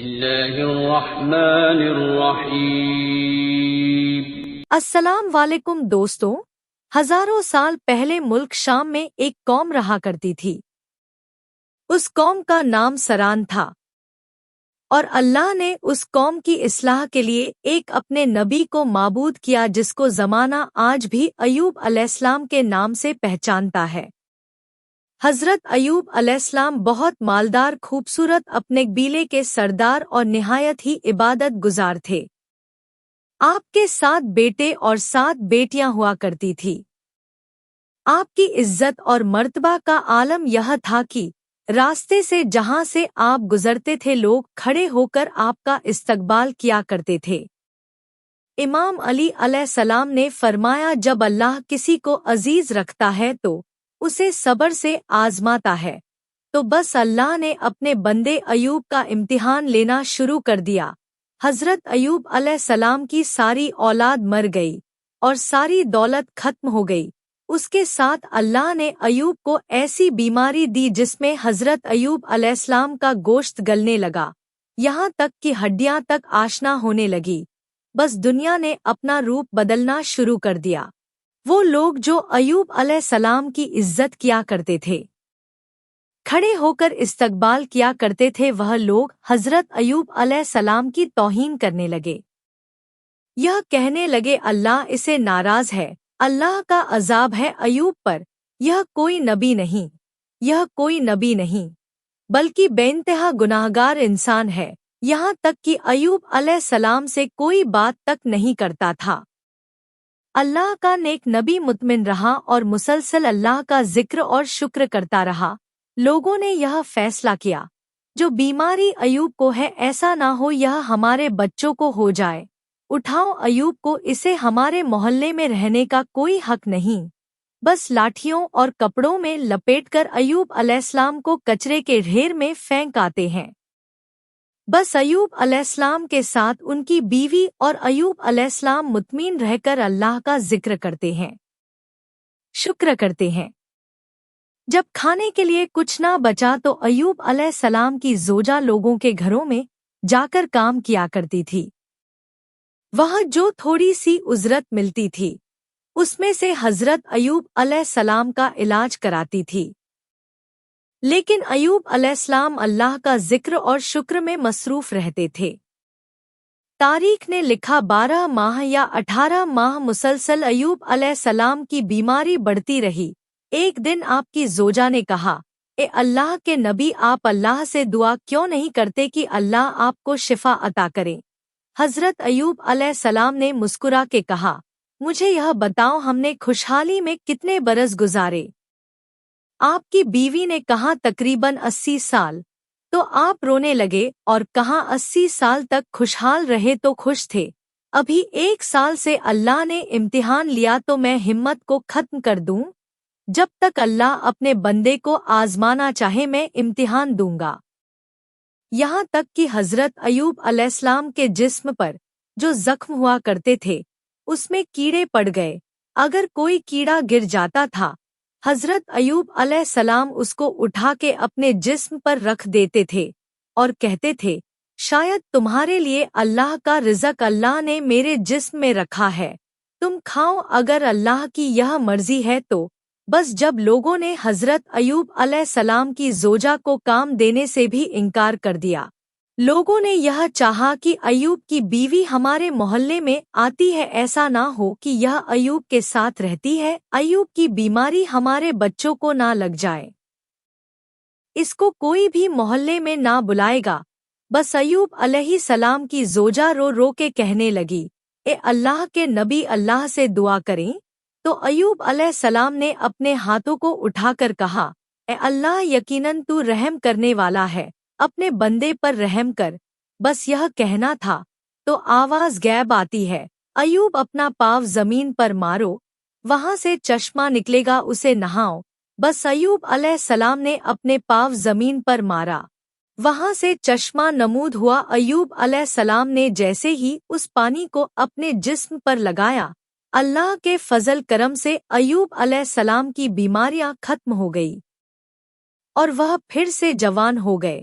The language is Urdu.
اللہ الرحمن الرحیم۔ السلام علیکم دوستوں، ہزاروں سال پہلے ملک شام میں ایک قوم رہا کرتی تھی۔ اس قوم کا نام سران تھا، اور اللہ نے اس قوم کی اصلاح کے لیے ایک اپنے نبی کو معبود کیا جس کو زمانہ آج بھی ایوب علیہ السلام کے نام سے پہچانتا ہے۔ حضرت ایوب علیہ السلام بہت مالدار، خوبصورت، اپنے قبیلے کے سردار اور نہایت ہی عبادت گزار تھے۔ آپ کے 7 بیٹے اور 7 بیٹیاں ہوا کرتی تھی۔ آپ کی عزت اور مرتبہ کا عالم یہ تھا کہ راستے سے جہاں سے آپ گزرتے تھے لوگ کھڑے ہو کر آپ کا استقبال کیا کرتے تھے۔ امام علی علیہ السلام نے فرمایا، جب اللہ کسی کو عزیز رکھتا ہے تو اسے صبر سے آزماتا ہے، تو بس اللہ نے اپنے بندے ایوب کا امتحان لینا شروع کر دیا۔ حضرت ایوب علیہ السلام کی ساری اولاد مر گئی اور ساری دولت ختم ہو گئی۔ اس کے ساتھ اللہ نے ایوب کو ایسی بیماری دی جس میں حضرت ایوب علیہ السلام کا گوشت گلنے لگا، یہاں تک کہ ہڈیاں تک آشنا ہونے لگی۔ بس دنیا نے اپنا روپ بدلنا شروع کر دیا۔ وہ لوگ جو ایوب علیہ السلام کی عزت کیا کرتے تھے، کھڑے ہو کر استقبال کیا کرتے تھے، وہ لوگ حضرت ایوب علیہ السلام کی توہین کرنے لگے۔ یہ کہنے لگے اللہ اسے ناراض ہے، اللہ کا عذاب ہے ایوب پر، یہ کوئی نبی نہیں، یہ کوئی نبی نہیں بلکہ بے انتہا گناہگار انسان ہے، یہاں تک کہ ایوب علیہ السلام سے کوئی بات تک نہیں کرتا تھا۔ اللہ کا نیک نبی مطمئن رہا اور مسلسل اللہ کا ذکر اور شکر کرتا رہا۔ لوگوں نے یہ فیصلہ کیا، جو بیماری ایوب کو ہے ایسا نہ ہو یہ ہمارے بچوں کو ہو جائے، اٹھاؤ ایوب کو، اسے ہمارے محلے میں رہنے کا کوئی حق نہیں، بس لاٹھیوں اور کپڑوں میں لپیٹ کر ایوب علیہ السلام کو کچرے کے ڈھیر میں پھینک آتے ہیں۔ بس ایوب علیہ السلام کے ساتھ ان کی بیوی اور ایوب علیہ السلام مطمئن رہ کر اللہ کا ذکر کرتے ہیں، شکر کرتے ہیں۔ جب کھانے کے لیے کچھ نہ بچا تو ایوب علیہ السلام کی زوجہ لوگوں کے گھروں میں جا کر کام کیا کرتی تھی۔ وہاں جو تھوڑی سی اجرت ملتی تھی اس میں سے حضرت ایوب علیہ السلام کا علاج کراتی تھی، لیکن ایوب علیہ السلام اللہ کا ذکر اور شکر میں مصروف رہتے تھے۔ تاریخ نے لکھا 12 ماہ یا 18 ماہ مسلسل ایوب علیہ السلام کی بیماری بڑھتی رہی۔ ایک دن آپ کی زوجہ نے کہا، اے اللہ کے نبی، آپ اللہ سے دعا کیوں نہیں کرتے کہ اللہ آپ کو شفا عطا کرے؟ حضرت ایوب علیہ السلام نے مسکرا کے کہا، مجھے یہ بتاؤ ہم نے خوشحالی میں کتنے برس گزارے؟ آپ کی بیوی نے کہا تقریباً 80 سال۔ تو آپ رونے لگے اور کہا 80 سال تک خوشحال رہے تو خوش تھے، ابھی 1 سال سے اللہ نے امتحان لیا تو میں ہمت کو ختم کر دوں؟ جب تک اللہ اپنے بندے کو آزمانا چاہے میں امتحان دوں گا۔ یہاں تک کہ حضرت ایوب علیہ السلام کے جسم پر جو زخم ہوا کرتے تھے اس میں کیڑے پڑ گئے، اگر کوئی کیڑا گر جاتا تھا حضرت ایوب علیہ السلام اس کو اٹھا کے اپنے جسم پر رکھ دیتے تھے اور کہتے تھے، شاید تمہارے لیے اللہ کا رزق اللہ نے میرے جسم میں رکھا ہے، تم کھاؤ اگر اللہ کی یہ مرضی ہے تو۔ بس جب لوگوں نے حضرت ایوب علیہ السلام کی زوجہ کو کام دینے سے بھی انکار کر دیا، لوگوں نے یہ چاہا کہ ایوب کی بیوی ہمارے محلے میں آتی ہے، ایسا نہ ہو کہ یہ ایوب کے ساتھ رہتی ہے، ایوب کی بیماری ہمارے بچوں کو نہ لگ جائے، اس کو کوئی بھی محلے میں نہ بلائے گا۔ بس ایوب علیہ السلام کی زوجہ رو رو کے کہنے لگی، اے اللہ کے نبی، اللہ سے دعا کریں۔ تو ایوب علیہ السلام نے اپنے ہاتھوں کو اٹھا کر کہا، اے اللہ، یقیناً تو رحم کرنے والا ہے، اپنے بندے پر رحم کر۔ بس یہ کہنا تھا تو آواز غیب آتی ہے، ایوب اپنا پاؤں زمین پر مارو، وہاں سے چشمہ نکلے گا، اسے نہاؤ۔ بس ایوب علیہ السلام نے اپنے پاؤں زمین پر مارا، وہاں سے چشمہ نمود ہوا۔ ایوب علیہ السلام نے جیسے ہی اس پانی کو اپنے جسم پر لگایا، اللہ کے فضل کرم سے ایوب علیہ السلام کی بیماریاں ختم ہو گئی اور وہ پھر سے جوان ہو گئے